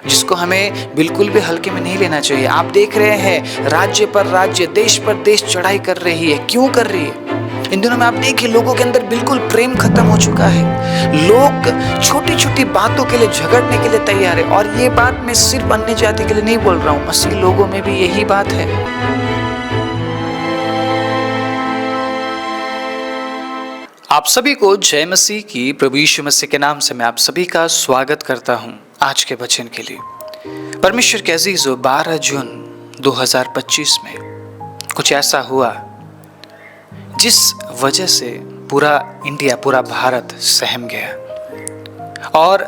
जिसको हमें बिल्कुल भी हल्के में नहीं लेना चाहिए। आप देख रहे हैं राज्य पर राज्य, देश पर देश चढ़ाई कर रही है। क्यों कर रही है? इन दिनों में आप देखिए लोगों के अंदर बिल्कुल प्रेम खत्म हो चुका है। लोग छोटी छोटी बातों के लिए झगड़ने के लिए तैयार है। और ये बात मैं सिर्फ अन्य जाति के लिए नहीं बोल रहा हूँ, मसीह लोगों में भी यही बात है। आप सभी को जय मसीह की। प्रभु यीशु मसीह के नाम से मैं आप सभी का स्वागत करता हूं आज के वचन के लिए। परमेश्वर के अजीजों, 12 जून 2025 में कुछ ऐसा हुआ जिस वजह से पूरा इंडिया, पूरा भारत सहम गया। और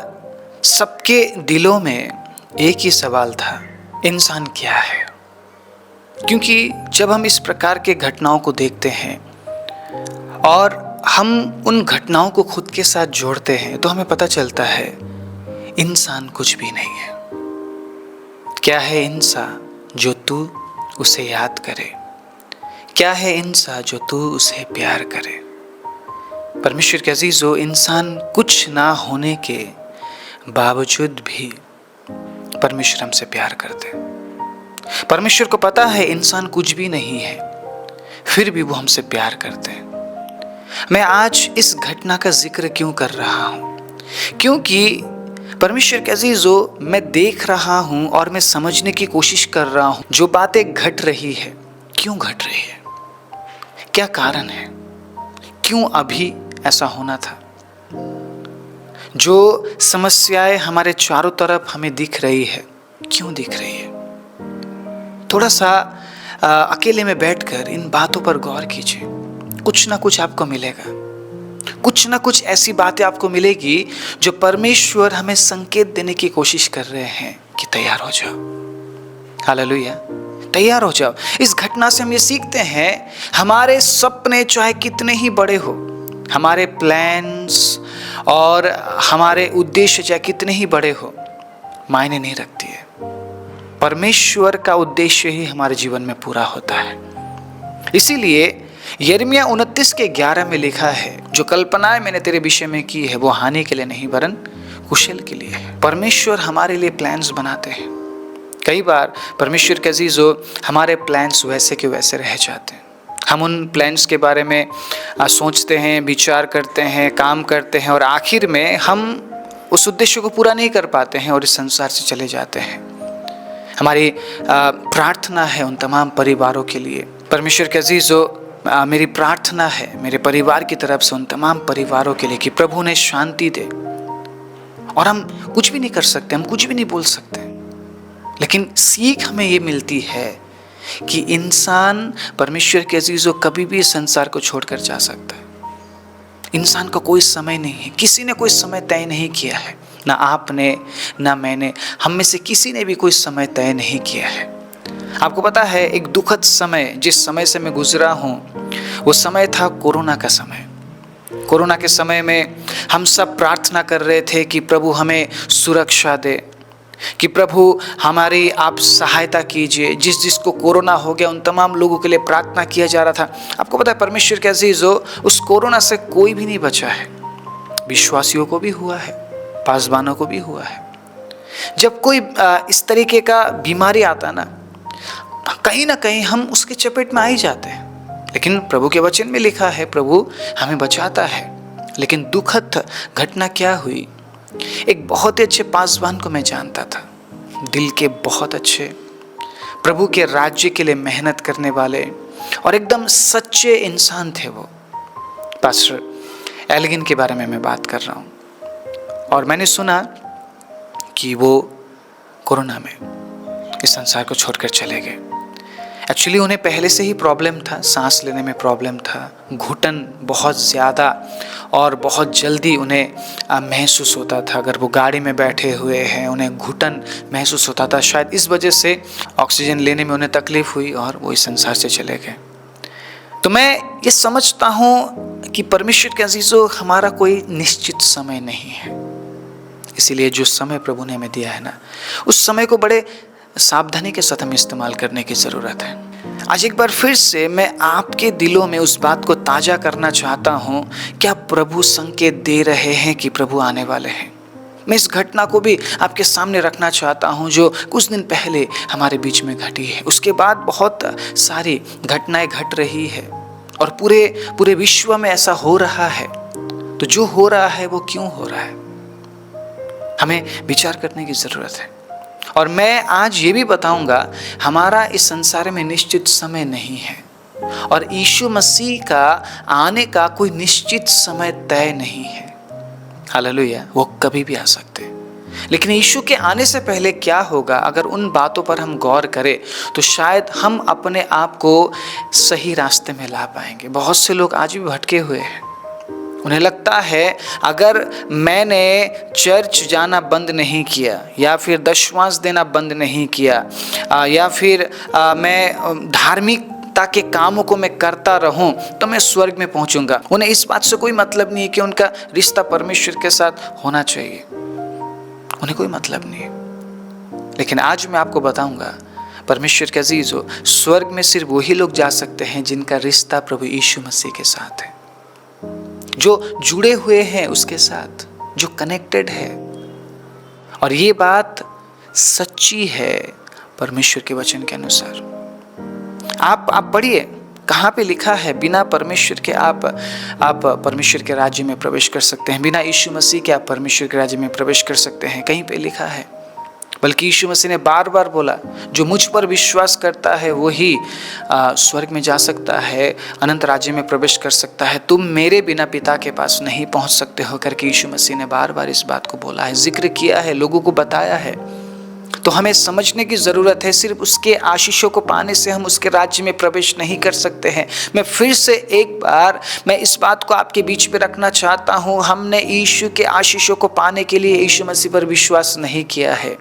सबके दिलों में एक ही सवाल था, इंसान क्या है? क्योंकि जब हम इस प्रकार के घटनाओं को देखते हैं और हम उन घटनाओं को खुद के साथ जोड़ते हैं तो हमें पता चलता है इंसान कुछ भी नहीं है। क्या है इंसान जो तू उसे याद करे? क्या है इंसान जो तू उसे प्यार करे? परमेश्वर के अजीजों, इंसान कुछ ना होने के बावजूद भी परमेश्वर हमसे प्यार करते। परमेश्वर को पता है इंसान कुछ भी नहीं है, फिर भी वो हमसे प्यार करते हैं। मैं आज इस घटना का जिक्र क्यों कर रहा हूं? क्योंकि परमेश्वर के अजीजों, मैं देख रहा हूं और मैं समझने की कोशिश कर रहा हूं जो बातें घट रही है, क्यों घट रही है, क्या कारण है, क्यों अभी ऐसा होना था। जो समस्याएं हमारे चारों तरफ हमें दिख रही है, क्यों दिख रही है? थोड़ा सा अकेले में बैठकर इन बातों पर गौर कीजिए। कुछ ना कुछ आपको मिलेगा, कुछ ना कुछ ऐसी बातें आपको मिलेगी जो परमेश्वर हमें संकेत देने की कोशिश कर रहे हैं कि तैयार हो जाओ। हालेलुया, तैयार हो जाओ। इस घटना से हम ये सीखते हैं, हमारे सपने चाहे कितने ही बड़े हो, हमारे प्लान्स और हमारे उद्देश्य चाहे कितने ही बड़े हो, मायने नहीं रखती है। परमेश्वर का उद्देश्य ही हमारे जीवन में पूरा होता है। इसीलिए यिर्मयाह 29:11 में लिखा है, जो कल्पनाएं मैंने तेरे विषय में की है वो हानि के लिए नहीं वरन कुशल के लिए है। परमेश्वर हमारे लिए प्लान्स बनाते हैं। कई बार परमेश्वर के अजीजों, हमारे प्लान्स वैसे के वैसे रह जाते हैं। हम उन प्लान्स के बारे में सोचते हैं, विचार करते हैं, काम करते हैं और आखिर में हम उस उद्देश्य को पूरा नहीं कर पाते हैं और इस संसार से चले जाते हैं। हमारी प्रार्थना है उन तमाम परिवारों के लिए। परमेश्वर के अजीजों, मेरी प्रार्थना है मेरे परिवार की तरफ से उन तमाम परिवारों के लिए कि प्रभु उन्हें शांति दे। और हम कुछ भी नहीं कर सकते, हम कुछ भी नहीं बोल सकते, लेकिन सीख हमें ये मिलती है कि इंसान परमेश्वर के अजीजों कभी भी इस संसार को छोड़कर जा सकता है। इंसान का कोई समय नहीं है, किसी ने कोई समय तय नहीं किया है, ना आपने ना मैंने, हम में से किसी ने भी कोई समय तय नहीं किया है। आपको पता है, एक दुखद समय जिस समय से मैं गुजरा हूँ वो समय था कोरोना का समय। कोरोना के समय में हम सब प्रार्थना कर रहे थे कि प्रभु हमें सुरक्षा दे, कि प्रभु हमारी आप सहायता कीजिए। जिस जिसको कोरोना हो गया उन तमाम लोगों के लिए प्रार्थना किया जा रहा था। आपको पता है परमेश्वर के अजीजों, उस कोरोना से कोई भी नहीं बचा है। विश्वासियों को भी हुआ है, पासवानों को भी हुआ है। जब कोई इस तरीके का बीमारी आता ना, कहीं ना कहीं हम उसके चपेट में आ ही जाते हैं। लेकिन प्रभु के वचन में लिखा है प्रभु हमें बचाता है। लेकिन दुखद घटना क्या हुई, एक बहुत ही अच्छे पासवान को मैं जानता था, दिल के बहुत अच्छे, प्रभु के राज्य के लिए मेहनत करने वाले और एकदम सच्चे इंसान थे वो। पास्टर एल्गिन के बारे में मैं बात कर रहा हूँ। और मैंने सुना कि वो कोरोना में इस संसार को छोड़कर चले गए। एक्चुअली उन्हें पहले से ही प्रॉब्लम था, सांस लेने में प्रॉब्लम था, घुटन बहुत ज़्यादा और बहुत जल्दी उन्हें महसूस होता था। अगर वो गाड़ी में बैठे हुए हैं उन्हें घुटन महसूस होता था। शायद इस वजह से ऑक्सीजन लेने में उन्हें तकलीफ हुई और वो इस संसार से चले गए। तो मैं ये समझता हूँ कि परमेश्वर के अजीजों, हमारा कोई निश्चित समय नहीं है। इसीलिए जो समय प्रभु ने हमें दिया है ना, उस समय को बड़े सावधानी के साथ हमें इस्तेमाल करने की ज़रूरत है। आज एक बार फिर से मैं आपके दिलों में उस बात को ताज़ा करना चाहता हूँ, क्या प्रभु संकेत दे रहे हैं कि प्रभु आने वाले हैं? मैं इस घटना को भी आपके सामने रखना चाहता हूँ जो कुछ दिन पहले हमारे बीच में घटी है। उसके बाद बहुत सारी घटनाएं घट रही है और पूरे विश्व में ऐसा हो रहा है। तो जो हो रहा है वो क्यों हो रहा है, हमें विचार करने की ज़रूरत है। और मैं आज ये भी बताऊंगा, हमारा इस संसार में निश्चित समय नहीं है और यीशु मसीह का आने का कोई निश्चित समय तय नहीं है। हालेलुया, वो कभी भी आ सकते हैं। लेकिन यीशु के आने से पहले क्या होगा, अगर उन बातों पर हम गौर करें तो शायद हम अपने आप को सही रास्ते में ला पाएंगे। बहुत से लोग आज भी भटके हुए हैं। उन्हें लगता है अगर मैंने चर्च जाना बंद नहीं किया या फिर दशमांश देना बंद नहीं किया या फिर मैं धार्मिकता के कामों को मैं करता रहूं तो मैं स्वर्ग में पहुंचूंगा। उन्हें इस बात से कोई मतलब नहीं है कि उनका रिश्ता परमेश्वर के साथ होना चाहिए, उन्हें कोई मतलब नहीं है। लेकिन आज मैं आपको बताऊंगा, परमेश्वर के अजीज हो, स्वर्ग में सिर्फ वही लोग जा सकते हैं जिनका रिश्ता प्रभु यीशु मसीह के साथ है, जो जुड़े हुए हैं उसके साथ, जो कनेक्टेड है। और ये बात सच्ची है परमेश्वर के वचन के अनुसार। आप पढ़िए, कहाँ पे लिखा है बिना परमेश्वर के आप परमेश्वर के राज्य में प्रवेश कर सकते हैं, बिना यीशु मसीह के आप परमेश्वर के राज्य में प्रवेश कर सकते हैं, कहीं पे लिखा है। बल्कि यीशु मसीह ने बार बार बोला, जो मुझ पर विश्वास करता है वही स्वर्ग में जा सकता है, अनंत राज्य में प्रवेश कर सकता है। तुम मेरे बिना पिता के पास नहीं पहुंच सकते हो करके यीशु मसीह ने बार बार इस बात को बोला है, जिक्र किया है, लोगों को बताया है। तो हमें समझने की ज़रूरत है, सिर्फ उसके आशीषों को पाने से हम उसके राज्य में प्रवेश नहीं कर सकते हैं। मैं फिर से एक बार मैं इस बात को आपके बीच में रखना चाहता हूँ, हमने यीशु के आशीषों को पाने के लिए यीशु मसीह पर विश्वास नहीं किया है,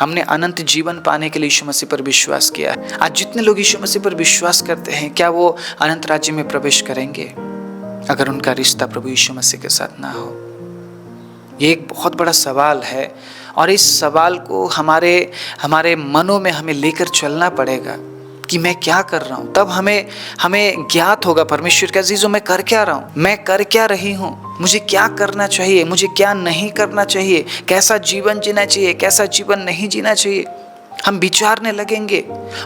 हमने अनंत जीवन पाने के लिए यीशु मसीह पर विश्वास किया है। आज जितने लोग यीशु मसीह पर विश्वास करते हैं, क्या वो अनंत राज्य में प्रवेश करेंगे अगर उनका रिश्ता प्रभु यीशु मसीह के साथ ना हो? ये एक बहुत बड़ा सवाल है और इस सवाल को हमारे मनों में हमें लेकर चलना पड़ेगा कि मैं क्या कर रहा हूँ। तब हमें ज्ञात होगा, परमेश्वर के अजीजों, मैं कर क्या रहा हूँ, मैं कर क्या रही हूँ, मुझे क्या करना चाहिए, मुझे क्या नहीं करना चाहिए, कैसा जीवन जीना चाहिए, कैसा जीवन नहीं जीना चाहिए। हम विचारने लगेंगे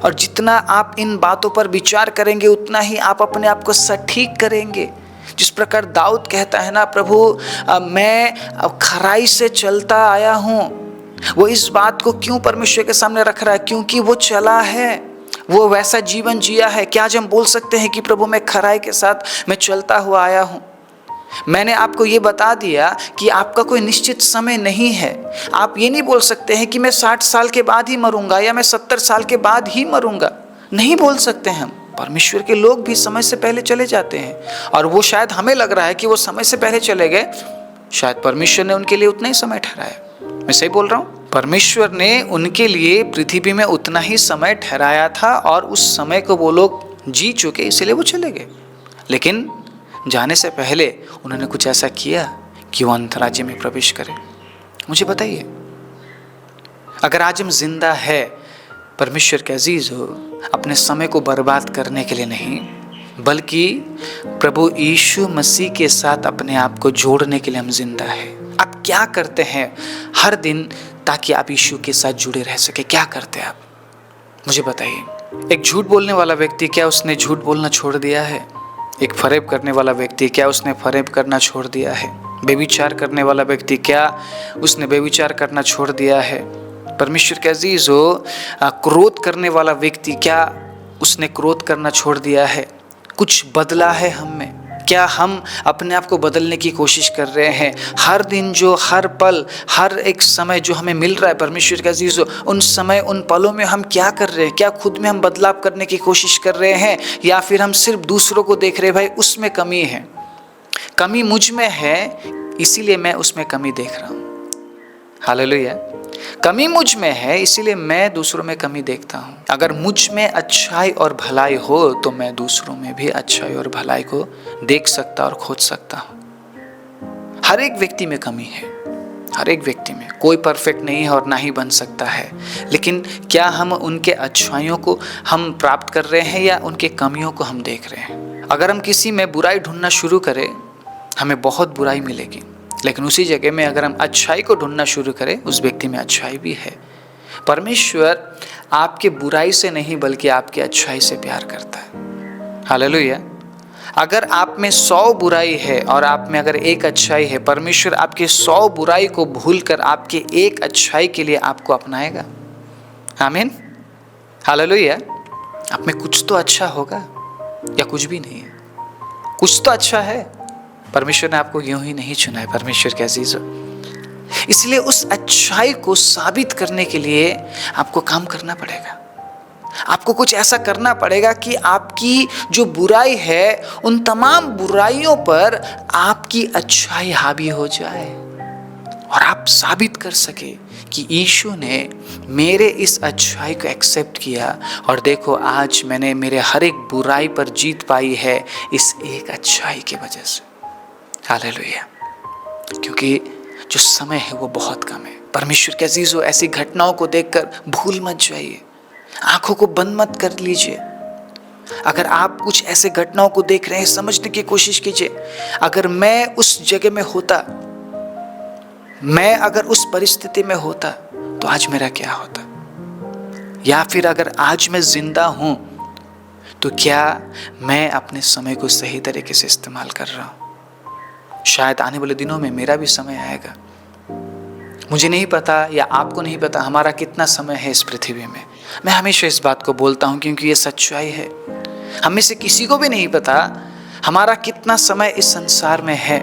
और जितना आप इन बातों पर विचार करेंगे उतना ही आप अपने आप को सटीक करेंगे। जिस प्रकार दाऊद कहता है ना, प्रभु मैं खराई से चलता आया हूँ, वो इस बात को क्यों परमेश्वर के सामने रख रहा है? क्योंकि वो चला है, वो वैसा जीवन जिया है। क्या आज हम बोल सकते हैं कि प्रभु मैं खराई के साथ मैं चलता हुआ आया हूँ? मैंने आपको ये बता दिया कि आपका कोई निश्चित समय नहीं है। आप ये नहीं बोल सकते हैं कि मैं 60 साल के बाद ही मरूंगा या मैं 70 साल के बाद ही मरूंगा, नहीं बोल सकते हम। परमेश्वर के लोग भी समय से पहले चले जाते हैं और वो शायद हमें लग रहा है कि वो समय से पहले चले गए, शायद परमेश्वर ने उनके लिए उतना ही समय ठहराया। मैं सही बोल रहा हूँ? परमेश्वर ने उनके लिए पृथ्वी में उतना ही समय ठहराया था और उस समय को वो लोग जी चुके, इसलिए वो चले गए। लेकिन जाने से पहले उन्होंने कुछ ऐसा किया कि वो अनंत राज्य में प्रवेश करें। मुझे बताइए, अगर आज हम जिंदा है, परमेश्वर के अजीज हो, अपने समय को बर्बाद करने के लिए नहीं, बल्कि प्रभु यीशु मसीह के साथ अपने आप को जोड़ने के लिए हम जिंदा है। आप क्या करते हैं हर दिन ताकि आप यीशु के साथ जुड़े रह सके? क्या करते हैं आप, मुझे बताइए। एक झूठ बोलने वाला व्यक्ति, क्या उसने झूठ बोलना छोड़ दिया है? एक फरेब करने वाला व्यक्ति, क्या उसने फरेब करना छोड़ दिया है? बेविचार करने वाला व्यक्ति, क्या उसने बेविचार करना छोड़ दिया है? परमेश्वर के अजीज हो, क्रोध करने वाला व्यक्ति, क्या उसने क्रोध करना छोड़ दिया है? कुछ बदला है हम में? क्या हम अपने आप को बदलने की कोशिश कर रहे हैं? हर दिन जो, हर पल, हर एक समय जो हमें मिल रहा है परमेश्वर के अजीज हो, उन समय, उन पलों में हम क्या कर रहे हैं? क्या खुद में हम बदलाव करने की कोशिश कर रहे हैं या फिर हम सिर्फ दूसरों को देख रहे हैं, भाई उसमें कमी है, कमी मुझ में है इसीलिए मैं उसमें कमी देख रहा हूँ। हालेलुया। कमी मुझ में है इसीलिए मैं दूसरों में कमी देखता हूँ। अगर मुझ में अच्छाई और भलाई हो तो मैं दूसरों में भी अच्छाई और भलाई को देख सकता और खोज सकता हूँ। हर एक व्यक्ति में कमी है, हर एक व्यक्ति में। कोई परफेक्ट नहीं है और ना ही बन सकता है। लेकिन क्या हम उनके अच्छाइयों को हम प्राप्त कर रहे हैं या उनके कमियों को हम देख रहे हैं? अगर हम किसी में बुराई ढूंढना शुरू करें, हमें बहुत बुराई मिलेगी। लेकिन उसी जगह में अगर हम अच्छाई को ढूंढना शुरू करें, उस व्यक्ति में अच्छाई भी है। परमेश्वर आपके बुराई से नहीं बल्कि आपकी अच्छाई से प्यार करता है। हालेलुया। अगर आप में 100 बुराई है और आप में अगर एक अच्छाई है, परमेश्वर आपके 100 बुराई को भूलकर आपके एक अच्छाई के लिए आपको अपनाएगा। आमीन। हालेलुया। आप में कुछ तो अच्छा होगा या कुछ भी नहीं है, कुछ तो अच्छा है। परमेश्वर ने आपको यूं ही नहीं चुना है। परमेश्वर के अजीजों, इसलिए उस अच्छाई को साबित करने के लिए आपको काम करना पड़ेगा। आपको कुछ ऐसा करना पड़ेगा कि आपकी जो बुराई है, उन तमाम बुराइयों पर आपकी अच्छाई हावी हो जाए और आप साबित कर सके कि यीशु ने मेरे इस अच्छाई को एक्सेप्ट किया और देखो आज मैंने मेरे हर एक बुराई पर जीत पाई है इस एक अच्छाई की वजह से। हालेलुया। क्योंकि जो समय है वो बहुत कम है। परमेश्वर के अजीजों, ऐसी घटनाओं को देखकर भूल मत जाइए, आंखों को बंद मत कर लीजिए। अगर आप कुछ ऐसे घटनाओं को देख रहे हैं, समझने की कोशिश कीजिए, अगर मैं उस जगह में होता, मैं अगर उस परिस्थिति में होता तो आज मेरा क्या होता, या फिर अगर आज मैं जिंदा हूं तो क्या मैं अपने समय को सही तरीके से इस्तेमाल कर रहा हूं। शायद आने वाले दिनों में मेरा भी समय आएगा। मुझे नहीं पता या आपको नहीं पता हमारा कितना समय है इस पृथ्वी में। मैं हमेशा इस बात को बोलता हूं क्योंकि ये सच्चाई है। हम में से किसी को भी नहीं पता हमारा कितना समय इस संसार में है।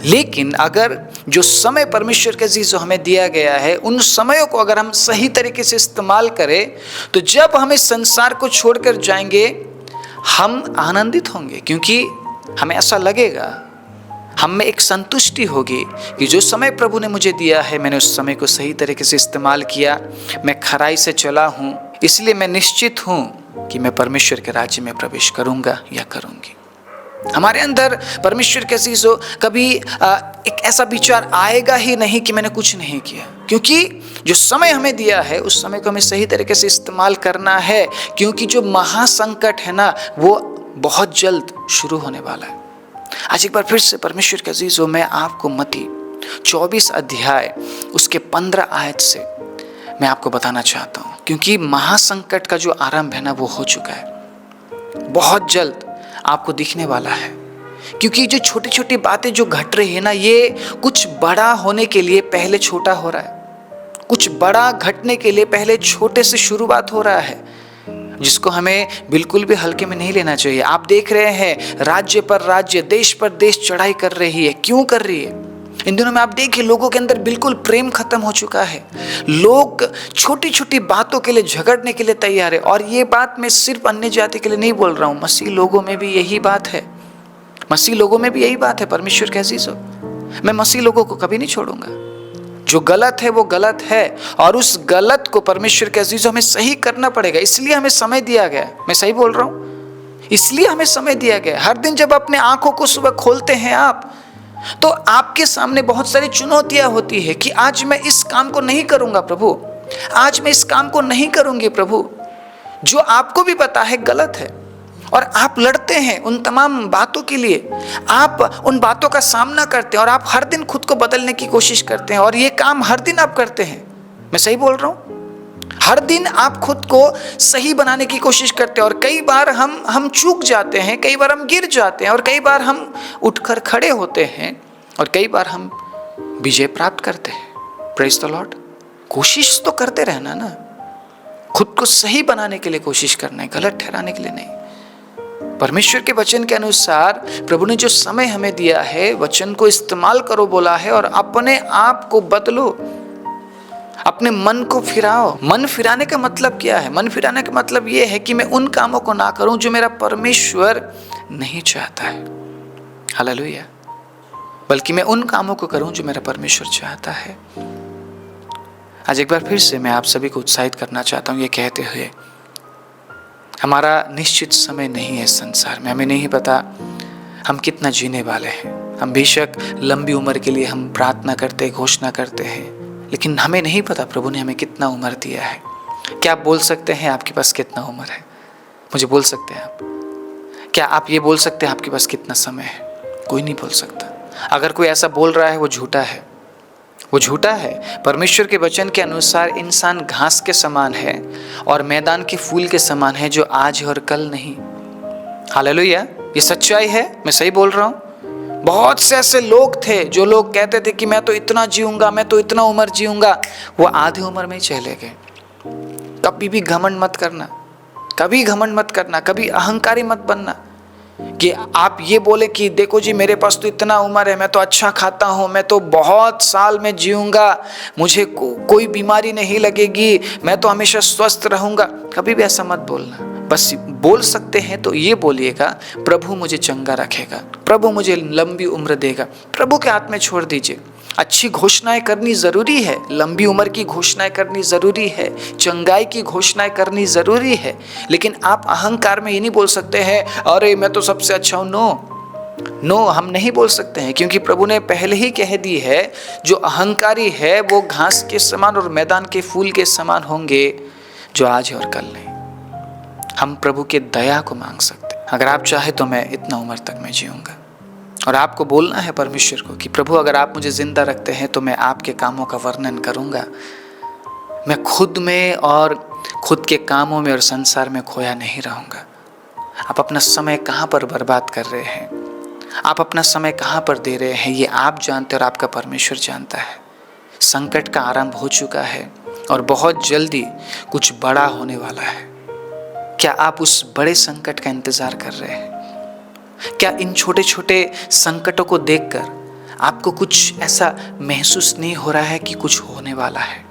लेकिन अगर जो समय परमेश्वर के अजीजों हमें दिया गया है, उन समयों को अगर हम सही तरीके से इस्तेमाल करें तो जब हम इस संसार को छोड़कर जाएंगे हम आनंदित होंगे, क्योंकि हमें ऐसा लगेगा, हम में एक संतुष्टि होगी कि जो समय प्रभु ने मुझे दिया है मैंने उस समय को सही तरीके से इस्तेमाल किया, मैं खराई से चला हूं, इसलिए मैं निश्चित हूं कि मैं परमेश्वर के राज्य में प्रवेश करूंगा या करूंगी। हमारे अंदर परमेश्वर के अजीजों कभी एक ऐसा विचार आएगा ही नहीं कि मैंने कुछ नहीं किया, क्योंकि जो समय हमें दिया है उस समय को हमें सही तरीके से इस्तेमाल करना है, क्योंकि जो महासंकट है ना वो बहुत जल्द शुरू होने वाला है। आज एक बार फिर से परमेश्वर के अजीजों, मैं आपको मत्ती 24 अध्याय उसके 15 आयत से मैं आपको बताना चाहता हूँ, क्योंकि महासंकट का जो आरंभ है ना वो हो चुका है, बहुत जल्द आपको दिखने वाला है। क्योंकि जो छोटी छोटी बातें जो घट रही है ना, ये कुछ बड़ा होने के लिए पहले छोटा हो रहा है, कुछ बड़ा घटने के लिए पहले छोटे से शुरुआत हो रहा है, जिसको हमें बिल्कुल भी हल्के में नहीं लेना चाहिए। आप देख रहे हैं राज्य पर राज्य, देश पर देश चढ़ाई कर रही है। क्यों कर रही है? इन दिनों में आप देखिए लोगों के अंदर बिल्कुल प्रेम खत्म हो चुका है। लोग छोटी छोटी बातों के लिए झगड़ने के लिए तैयार है। और ये बात मैं सिर्फ अन्य जाति के लिए नहीं बोल रहा हूँ, मसीह लोगों में भी यही बात है। मसीह लोगों में भी यही बात है। परमेश्वर के अजीजों, मैं मसीह लोगों को कभी नहीं छोड़ूंगा। जो गलत है वो गलत है और उस गलत को परमेश्वर के अजीजों हमें सही करना पड़ेगा। इसलिए हमें समय दिया गया। मैं सही बोल रहा हूँ? इसलिए हमें समय दिया गया। हर दिन जब अपने आंखों को सुबह खोलते हैं आप, तो आपके सामने बहुत सारी चुनौतियां होती है कि आज मैं इस काम को नहीं करूंगा प्रभु, आज मैं इस काम को नहीं करूंगी प्रभु, जो आपको भी पता है गलत है। और आप लड़ते हैं उन तमाम बातों के लिए, आप उन बातों का सामना करते हैं और आप हर दिन खुद को बदलने की कोशिश करते हैं। और ये काम हर दिन आप करते हैं। मैं सही बोल रहा हूँ? हर दिन आप खुद को सही बनाने की कोशिश करते हैं और कई बार हम चूक जाते हैं, कई बार हम गिर जाते हैं और कई बार हम उठकर खड़े होते हैं और कई बार हम विजय प्राप्त करते हैं। Praise the Lord. कोशिश तो करते रहना ना, खुद को सही बनाने के लिए कोशिश करना है, गलत ठहराने के लिए नहीं। परमेश्वर के वचन के अनुसार प्रभु ने जो समय हमें दिया है, वचन को इस्तेमाल करो बोला है और अपने आप को बदलो, अपने मन को फिराओ। मन फिराने का मतलब क्या है? मन फिराने का मतलब यह है कि मैं उन कामों को ना करूं जो मेरा परमेश्वर नहीं चाहता है। हालेलुया। बल्कि मैं उन कामों को करूं जो मेरा परमेश्वर चाहता है। आज एक बार फिर से मैं आप सभी को उत्साहित करना चाहता हूं ये कहते हुए, हमारा निश्चित समय नहीं है इस संसार में। हमें नहीं पता हम कितना जीने वाले हैं। हम बेशक लंबी उम्र के लिए हम प्रार्थना करते, घोषणा करते हैं, लेकिन हमें नहीं पता प्रभु ने हमें कितना उम्र दिया है। क्या आप बोल सकते हैं आपके पास कितना उम्र है? मुझे बोल सकते हैं आप? क्या आप ये बोल सकते हैं आपके पास कितना समय है? कोई नहीं बोल सकता। अगर कोई ऐसा बोल रहा है वो झूठा है, वो झूठा है। परमेश्वर के वचन के अनुसार इंसान घास के समान है और मैदान के फूल के समान है, जो आज और कल नहीं। हालेलुया, ये सच्चाई है, मैं सही बोल रहा हूँ। बहुत से ऐसे लोग थे जो लोग कहते थे कि मैं तो इतना जीऊंगा, मैं तो इतना उम्र जीऊंगा, वो आधी उम्र में ही चले गए। कभी भी घमंड मत करना, कभी घमंड मत करना, कभी अहंकारी मत बनना कि आप ये बोले कि देखो जी मेरे पास तो इतना उम्र है, मैं तो अच्छा खाता हूँ, मैं तो बहुत साल में जीऊंगा, मुझे कोई बीमारी नहीं लगेगी, मैं तो हमेशा स्वस्थ रहूंगा। कभी भी ऐसा मत बोलना। बस बोल सकते हैं तो ये बोलिएगा, प्रभु मुझे चंगा रखेगा, प्रभु मुझे लंबी उम्र देगा। प्रभु के हाथ में छोड़ दीजिए। अच्छी घोषणाएं करनी जरूरी है, लंबी उम्र की घोषणाएं करनी जरूरी है, चंगाई की घोषणाएं करनी जरूरी है, लेकिन आप अहंकार में ये नहीं बोल सकते हैं अरे मैं तो सबसे अच्छा हूं। नो, हम नहीं बोल सकते हैं, क्योंकि प्रभु ने पहले ही कह दी है, जो अहंकारी है वो घास के समान और मैदान के फूल के समान होंगे, जो आज और कल नहीं। हम प्रभु के दया को मांग सकते हैं। अगर आप चाहे तो मैं इतना उम्र तक मैं जीऊंगा, और आपको बोलना है परमेश्वर को कि प्रभु अगर आप मुझे जिंदा रखते हैं तो मैं आपके कामों का वर्णन करूंगा। मैं खुद में और खुद के कामों में और संसार में खोया नहीं रहूंगा। आप अपना समय कहाँ पर बर्बाद कर रहे हैं, आप अपना समय कहाँ पर दे रहे हैं, ये आप जानते और आपका परमेश्वर जानता है। संकट का आरंभ हो चुका है और बहुत जल्दी कुछ बड़ा होने वाला है। क्या आप उस बड़े संकट का इंतजार कर रहे हैं? क्या इन छोटे छोटे संकटों को देखकर आपको कुछ ऐसा महसूस नहीं हो रहा है कि कुछ होने वाला है,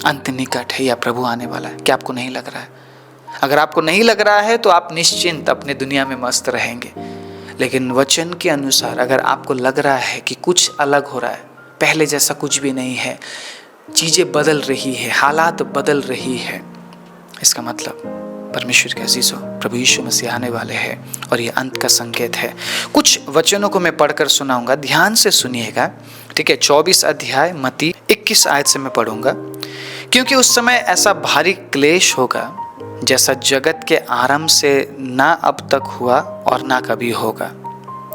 अंत निकट है या प्रभु आने वाला है? क्या आपको नहीं लग रहा है? अगर आपको नहीं लग रहा है तो आप निश्चिंत अपने दुनिया में मस्त रहेंगे। लेकिन वचन के अनुसार अगर आपको लग रहा है कि कुछ अलग हो रहा है, पहले जैसा कुछ भी नहीं है, चीजें बदल रही है, हालात बदल रही है, इसका मतलब परमेश्वर के अजीजों, प्रभु यीशु मसीह आने वाले हैं और ये अंत का संकेत है। कुछ वचनों को मैं पढ़कर सुनाऊंगा, ध्यान से सुनिएगा, ठीक है। 24 अध्याय मत्ती 21 आयत से मैं पढ़ूंगा। क्योंकि उस समय ऐसा भारी क्लेश होगा जैसा जगत के आरंभ से ना अब तक हुआ और ना कभी होगा।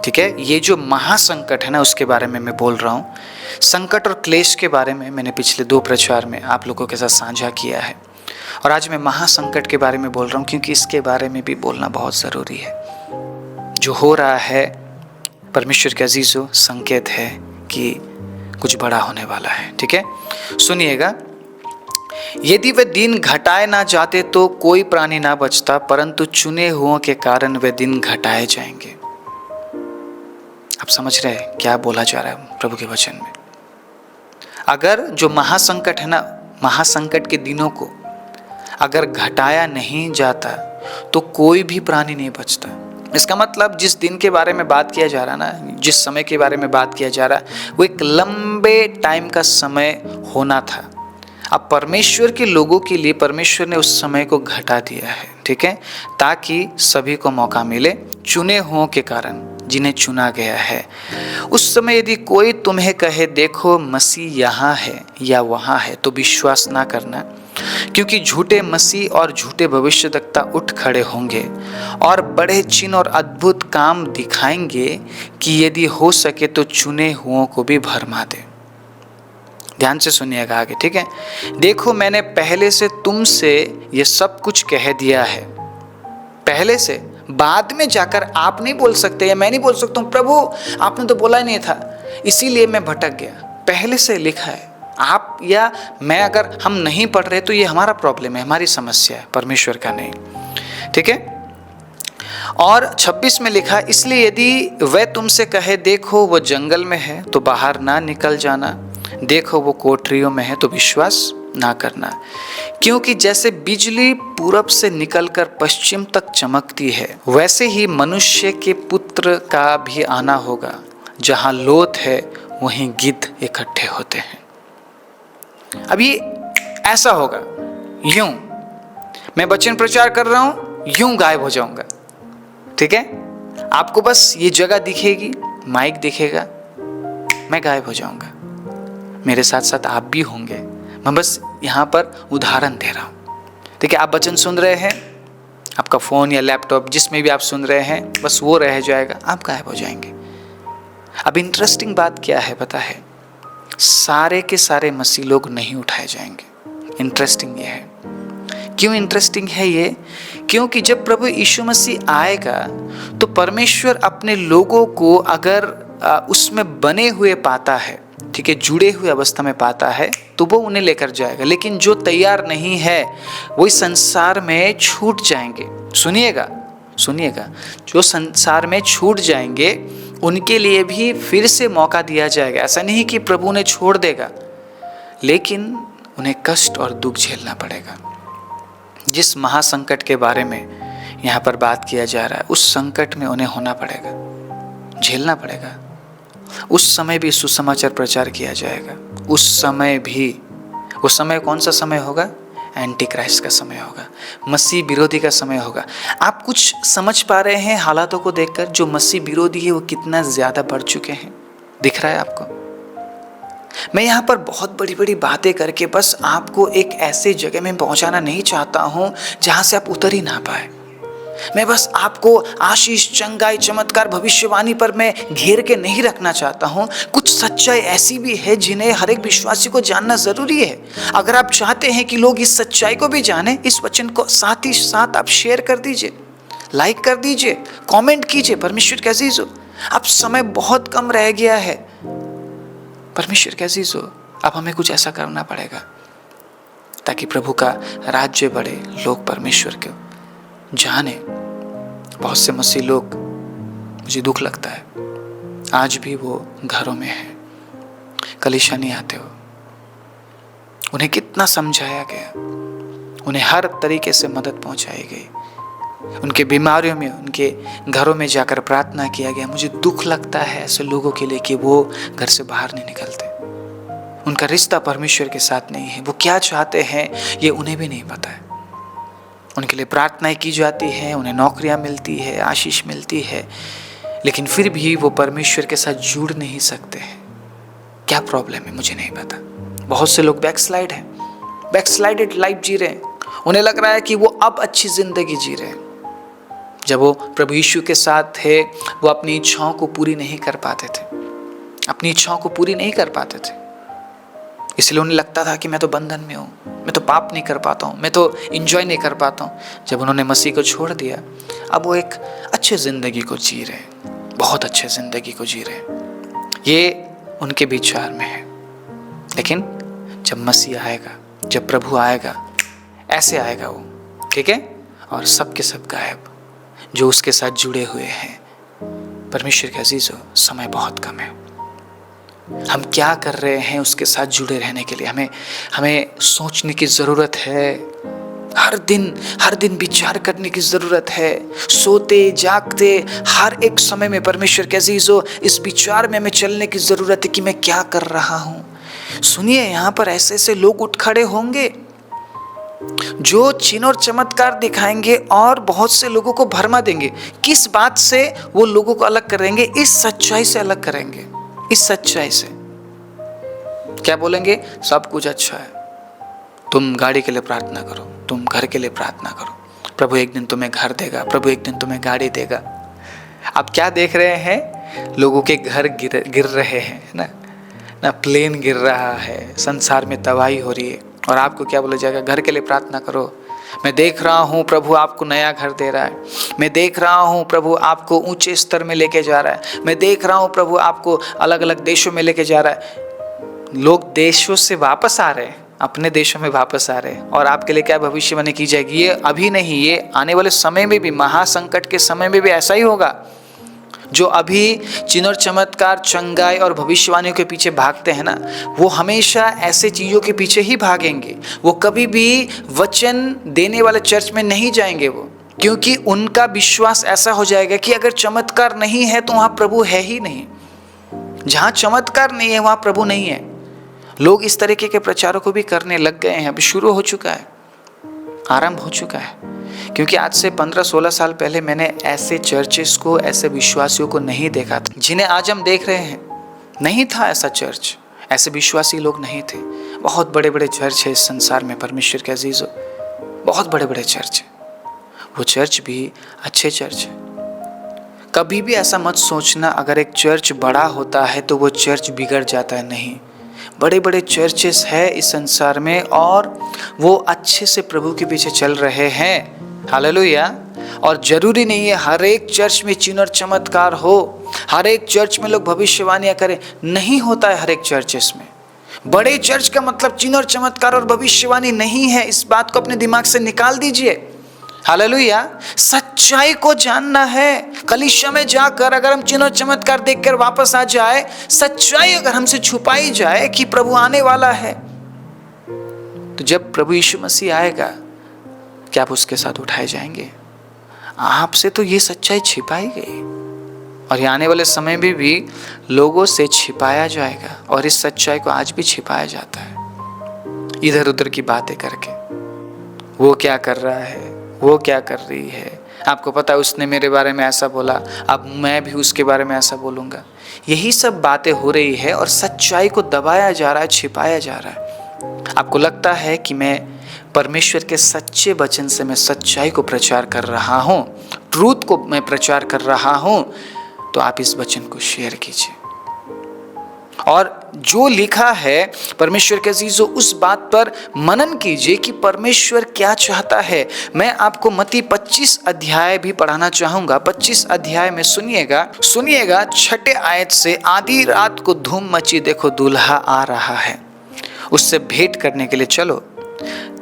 ठीक है, ये जो महासंकट है ना, उसके बारे में मैं बोल रहा हूँ। संकट और क्लेश के बारे में मैंने पिछले 2 प्रचार में आप लोगों के साथ साझा किया है, और आज मैं महासंकट के बारे में बोल रहा हूँ, क्योंकि इसके बारे में भी बोलना बहुत ज़रूरी है। जो हो रहा है परमेश्वर के अजीजों, संकेत है कि कुछ बड़ा होने वाला है। ठीक है, सुनिएगा। यदि वे दिन घटाए ना जाते तो कोई प्राणी ना बचता, परंतु चुने हुओं के कारण वे दिन घटाए जाएंगे। आप समझ रहे हैं क्या बोला जा रहा है प्रभु के वचन में? अगर जो महासंकट है ना, महासंकट के दिनों को अगर घटाया नहीं जाता तो कोई भी प्राणी नहीं बचता। इसका मतलब जिस दिन के बारे में बात किया जा रहा ना, जिस समय के बारे में बात किया जा रहा, वो एक लंबे टाइम का समय होना था। अब परमेश्वर के लोगों के लिए परमेश्वर ने उस समय को घटा दिया है, ठीक है, ताकि सभी को मौका मिले, चुने हुओं के कारण, जिन्हें चुना गया है। उस समय यदि कोई तुम्हें कहे देखो मसीह यहाँ है या वहाँ है, तो विश्वास ना करना, क्योंकि झूठे मसीह और झूठे भविष्यद्वक्ता उठ खड़े होंगे और बड़े चिन्ह और अद्भुत काम दिखाएंगे कि यदि हो सके तो चुने हुओं को भी भरमा दे। ध्यान से सुनिएगा आगे, ठीक है। देखो मैंने पहले से तुमसे ये सब कुछ कह दिया है। पहले से, बाद में जाकर आप नहीं बोल सकते, या मैं नहीं बोल सकता हूँ प्रभु आपने तो बोला ही नहीं था इसीलिए मैं भटक गया। पहले से लिखा है। आप या मैं अगर हम नहीं पढ़ रहे तो ये हमारा प्रॉब्लम है, हमारी समस्या है, परमेश्वर का नहीं, ठीक है। और 26 में लिखा, इसलिए यदि वह तुमसे कहे देखो वो जंगल में है तो बाहर ना निकल जाना, देखो वो कोठरियों में है तो विश्वास ना करना। क्योंकि जैसे बिजली पूरब से निकलकर पश्चिम तक चमकती है, वैसे ही मनुष्य के पुत्र का भी आना होगा। जहाँ लोथ है वहीं गिद्ध इकट्ठे होते हैं। अब ये ऐसा होगा, यूं मैं वचन प्रचार कर रहा हूं, यूं गायब हो जाऊंगा, ठीक है। आपको बस ये जगह दिखेगी, माइक दिखेगा, मैं गायब हो जाऊंगा, मेरे साथ साथ आप भी होंगे। मैं बस यहाँ पर उदाहरण दे रहा हूँ, ठीक है। आप वचन सुन रहे हैं, आपका फ़ोन या लैपटॉप जिसमें भी आप सुन रहे हैं, बस वो रह जाएगा, आप गायब हो जाएंगे। अब इंटरेस्टिंग बात क्या है पता है? सारे के सारे मसीह लोग नहीं उठाए जाएंगे। इंटरेस्टिंग ये है। क्यों इंटरेस्टिंग है ये? क्योंकि जब प्रभु यीशु मसीह आएगा तो परमेश्वर अपने लोगों को अगर उसमें बने हुए पाता है, ठीक है, जुड़े हुए अवस्था में पाता है, तो वो उन्हें लेकर जाएगा। लेकिन जो तैयार नहीं है वो इस संसार में छूट जाएंगे। सुनिएगा, जो संसार में छूट जाएंगे उनके लिए भी फिर से मौका दिया जाएगा। ऐसा नहीं कि प्रभु उन्हें छोड़ देगा, लेकिन उन्हें कष्ट और दुख झेलना पड़ेगा। जिस महासंकट के बारे में यहाँ पर बात किया जा रहा है, उस संकट में उन्हें होना पड़ेगा, झेलना पड़ेगा। उस समय भी सुसमाचार प्रचार किया जाएगा। उस समय भी, वो समय कौन सा समय होगा? एंटी क्राइस्ट का समय होगा, मसीह विरोधी का समय होगा। आप कुछ समझ पा रहे हैं हालातों को देखकर? जो मसीह विरोधी है वो कितना ज्यादा बढ़ चुके हैं, दिख रहा है आपको? मैं यहाँ पर बहुत बड़ी बड़ी बातें करके बस आपको एक ऐसे जगह में पहुँचाना नहीं चाहता हूँ जहाँ से आप उतर ही ना पाए। मैं बस आपको आशीष, चंगाई, चमत्कार, भविष्यवाणी पर मैं घेर के नहीं रखना चाहता हूँ। कुछ सच्चाई ऐसी भी है जिन्हें हर एक विश्वासी को जानना जरूरी है। अगर आप चाहते हैं कि लोग इस सच्चाई को भी जाने, इस वचन को साथ ही साथ आप शेयर कर दीजिए, लाइक कर दीजिए, कमेंट कीजिए। परमेश्वर के अजीजों, अब समय बहुत कम रह गया है। परमेश्वर के अजीजों, अब हमें कुछ ऐसा करना पड़ेगा ताकि प्रभु का राज्य बढ़े, लोग परमेश्वर को जाने। बहुत से मसीह लोग, मुझे दुख लगता है, आज भी वो घरों में हैं, कलीसिया नहीं आते हो। उन्हें कितना समझाया गया, उन्हें हर तरीके से मदद पहुंचाई गई, उनके बीमारियों में उनके घरों में जाकर प्रार्थना किया गया। मुझे दुख लगता है ऐसे लोगों के लिए कि वो घर से बाहर नहीं निकलते। उनका रिश्ता परमेश्वर के साथ नहीं है। वो क्या चाहते हैं ये उन्हें भी नहीं पता है। उनके लिए प्रार्थनाएं की जाती है, उन्हें नौकरियां मिलती है, आशीष मिलती है, लेकिन फिर भी वो परमेश्वर के साथ जुड़ नहीं सकते हैं। क्या प्रॉब्लम है मुझे नहीं पता। बहुत से लोग बैकस्लाइड हैं, बैकस्लाइडेड लाइफ जी रहे हैं। उन्हें लग रहा है कि वो अब अच्छी जिंदगी जी रहे हैं। जब वो प्रभु यीशु के साथ थे, वो अपनी इच्छाओं को पूरी नहीं कर पाते थे, अपनी इच्छाओं को पूरी नहीं कर पाते थे। इसलिए उन्हें लगता था कि मैं तो बंधन में हूँ, मैं तो पाप नहीं कर पाता हूँ, मैं तो एंजॉय नहीं कर पाता हूँ। जब उन्होंने मसीह को छोड़ दिया, अब वो एक अच्छे ज़िंदगी को जी रहे हैं, बहुत अच्छे ज़िंदगी को जी रहे हैं। ये उनके विचार में है। लेकिन जब मसीह आएगा, जब प्रभु आएगा, ऐसे आएगा वो, ठीक है, और सब के सब गायब जो उसके साथ जुड़े हुए हैं। परमेश्वर के अजीजों, समय बहुत कम है। हम क्या कर रहे हैं उसके साथ जुड़े रहने के लिए हमें सोचने की ज़रूरत है। हर दिन विचार करने की ज़रूरत है। सोते जागते हर एक समय में परमेश्वर के अजीजों, इस विचार में हमें चलने की ज़रूरत है कि मैं क्या कर रहा हूँ। सुनिए, यहाँ पर ऐसे ऐसे लोग उठ खड़े होंगे जो चिन्ह और चमत्कार दिखाएंगे और बहुत से लोगों को भरमा देंगे। किस बात से वो लोगों को अलग करेंगे? इस सच्चाई से अलग करेंगे। इस सच्चाई से क्या बोलेंगे? सब कुछ अच्छा है, तुम गाड़ी के लिए प्रार्थना करो, तुम घर के लिए प्रार्थना करो, प्रभु एक दिन तुम्हें घर देगा, प्रभु एक दिन तुम्हें गाड़ी देगा। आप क्या देख रहे हैं? लोगों के घर गिर रहे हैं ना प्लेन गिर रहा है, संसार में तबाही हो रही है, और आपको क्या बोला जाएगा? घर के लिए प्रार्थना करो। मैं देख रहा हूँ प्रभु आपको नया घर दे रहा है, मैं देख रहा हूँ प्रभु आपको ऊंचे स्तर में लेके जा रहा है, मैं देख रहा हूँ प्रभु आपको अलग अलग देशों में लेके जा रहा है। लोग देशों से वापस आ रहे हैं, अपने देशों में वापस आ रहे हैं, और आपके लिए क्या भविष्यवाणी की जाएगी? ये अभी नहीं, ये आने वाले समय में भी, महासंकट के समय में भी ऐसा ही होगा। जो अभी चिन्ह और चमत्कार, चंगाई और भविष्यवाणियों के पीछे भागते हैं ना, वो हमेशा ऐसे चीज़ों के पीछे ही भागेंगे। वो कभी भी वचन देने वाले चर्च में नहीं जाएंगे वो, क्योंकि उनका विश्वास ऐसा हो जाएगा कि अगर चमत्कार नहीं है तो वहाँ प्रभु है ही नहीं। जहाँ चमत्कार नहीं है वहाँ प्रभु नहीं है। लोग इस तरीके के प्रचारों को भी करने लग गए हैं। अभी शुरू हो चुका है, आरंभ हो चुका है। क्योंकि आज से 15-16 साल पहले मैंने ऐसे चर्चेस को, ऐसे विश्वासियों को नहीं देखा था जिन्हें आज हम देख रहे हैं। नहीं था ऐसा चर्च, ऐसे विश्वासी लोग नहीं थे। बहुत बड़े बड़े चर्च है इस संसार में परमेश्वर के अजीजों, बहुत बड़े बड़े चर्च है। वो चर्च भी अच्छे चर्च है, कभी भी ऐसा मत सोचना अगर एक चर्च बड़ा होता है तो वो चर्च बिगड़ जाता है। नहीं, बड़े बड़े चर्चेस है इस संसार में और वो अच्छे से प्रभु के पीछे चल रहे हैं। हालेलुया। और जरूरी नहीं है हर एक चर्च में चिन्ह और चमत्कार हो, हर एक चर्च में लोग भविष्यवाणियां करें, नहीं होता है हर एक चर्चेस में। बड़े चर्च का मतलब चिन्ह और चमत्कार और भविष्यवाणी नहीं है, इस बात को अपने दिमाग से निकाल दीजिए। हालेलुया। सच्चाई को जानना है। कलीसिया में जाकर अगर हम चिन्ह और चमत्कार देखकर वापस आ जाए, सच्चाई अगर हमसे छुपाई जाए कि प्रभु आने वाला है, तो जब प्रभु यीशु मसीह आएगा क्या आप उसके साथ उठाए जाएंगे? आपसे तो ये सच्चाई छिपाई गई और ये आने वाले समय में भी लोगों से छिपाया जाएगा और इस सच्चाई को आज भी छिपाया जाता है इधर उधर की बातें करके। वो क्या कर रहा है, वो क्या कर रही है, आपको पता है उसने मेरे बारे में ऐसा बोला, अब मैं भी उसके बारे में ऐसा बोलूँगा। यही सब बातें हो रही है और सच्चाई को दबाया जा रहा है, छिपाया जा रहा है। आपको लगता है कि मैं परमेश्वर के सच्चे वचन से मैं सच्चाई को प्रचार कर रहा हूँ, ट्रूथ को मैं प्रचार कर रहा हूँ, तो आप इस वचन को शेयर कीजिए। और जो लिखा है परमेश्वर के अजीजों, उस बात पर मनन कीजिए कि परमेश्वर क्या चाहता है। मैं आपको मत्ती 25 अध्याय भी पढ़ाना चाहूंगा। 25 अध्याय में सुनिएगा 6 आयत से, आधी रात को धूम मची, देखो दूल्हा आ रहा है, उससे भेंट करने के लिए चलो।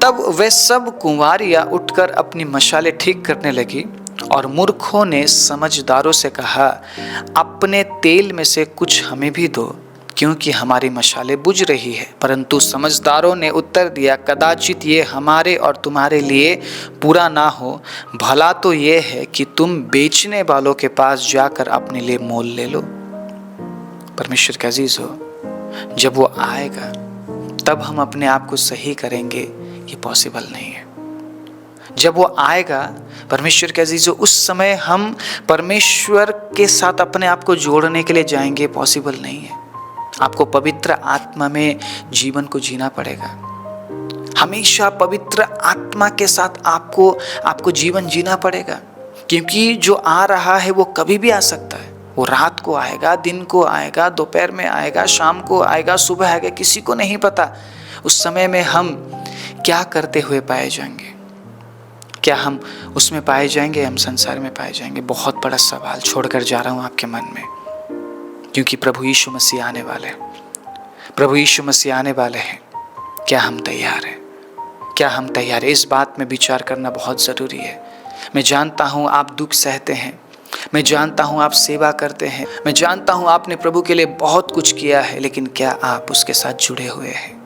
तब वे सब कुंवारियां उठकर अपनी मशालें ठीक करने लगी और मूर्खों ने समझदारों से कहा, अपने तेल में से कुछ हमें भी दो, क्योंकि हमारी मशालें बुझ रही है। परंतु समझदारों ने उत्तर दिया, कदाचित ये हमारे और तुम्हारे लिए पूरा ना हो, भला तो ये है कि तुम बेचने वालों के पास जाकर अपने लिए मोल ले लो। परमेश्वर के अजीज हो, जब वो आएगा तब हम अपने आप को सही करेंगे, ये पॉसिबल नहीं है। जब वो आएगा परमेश्वर के अजीजों, उस समय हम परमेश्वर के साथ अपने आप को जोड़ने के लिए जाएंगे, पॉसिबल नहीं है। आपको पवित्र आत्मा में जीवन को जीना पड़ेगा। हमेशा पवित्र आत्मा के साथ आपको जीवन जीना पड़ेगा, क्योंकि जो आ रहा है वो कभी भी आ सकता है। वो रात को आएगा, दिन को आएगा, दोपहर में आएगा, शाम को आएगा, सुबह आएगा, किसी को नहीं पता। उस समय में हम क्या करते हुए पाए जाएंगे? क्या हम उसमें पाए जाएंगे, हम संसार में पाए जाएंगे? बहुत बड़ा सवाल छोड़कर जा रहा हूं आपके मन में, क्योंकि प्रभु यीशु मसीह आने वाले हैं। प्रभु यीशु मसीह आने वाले हैं। क्या हम तैयार हैं? क्या हम तैयार हैं? इस बात में विचार करना बहुत ज़रूरी है। मैं जानता हूँ आप दुख सहते हैं, मैं जानता हूँ आप सेवा करते हैं, मैं जानता हूँ आपने प्रभु के लिए बहुत कुछ किया है, लेकिन क्या आप उसके साथ जुड़े हुए हैं?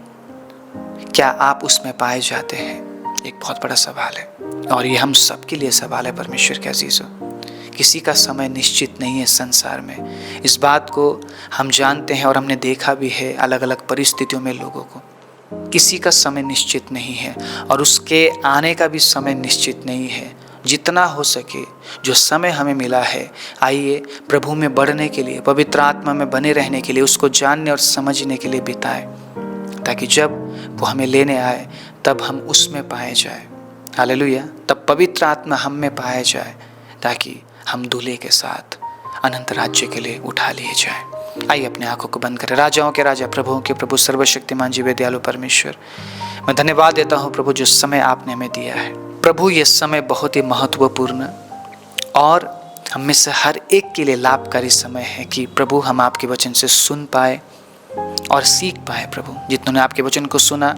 क्या आप उसमें पाए जाते हैं? एक बहुत बड़ा सवाल है और ये हम सबके लिए सवाल है परमेश्वर के अजीजों। किसी का समय निश्चित नहीं है संसार में, इस बात को हम जानते हैं और हमने देखा भी है अलग अलग परिस्थितियों में लोगों को। किसी का समय निश्चित नहीं है और उसके आने का भी समय निश्चित नहीं है। जितना हो सके जो समय हमें मिला है, आइए प्रभु में बढ़ने के लिए, पवित्र आत्मा में बने रहने के लिए, उसको जानने और समझने के लिए बिताएं, ताकि जब वो हमें लेने आए तब हम उसमें पाए जाए। हालेलुया। तब पवित्र आत्मा हम में पाए जाए, ताकि हम दूल्हे के साथ अनंत राज्य के लिए उठा लिए जाएं। आइए अपने आंखों को बंद करें। राजाओं के राजा, प्रभुओं के प्रभु, सर्वशक्तिमान जीवे दयालु परमेश्वर, मैं धन्यवाद देता हूँ प्रभु जो समय आपने हमें दिया है। प्रभु ये समय बहुत ही महत्वपूर्ण और हम में से हर एक के लिए लाभकारी समय है कि प्रभु हम आपके वचन से सुन पाए और सीख पाए। प्रभु जितनों ने आपके वचन को सुना,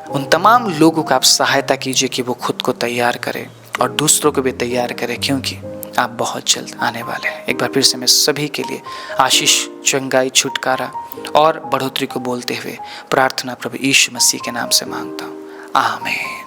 उन तमाम लोगों को आप सहायता कीजिए कि वो खुद को तैयार करें और दूसरों को भी तैयार करें, क्योंकि आप बहुत जल्द आने वाले हैं। एक बार फिर से मैं सभी के लिए आशीष, चंगाई, छुटकारा और बढ़ोतरी को बोलते हुए प्रार्थना प्रभु यीशु मसीह के नाम से मांगता हूँ। आमीन।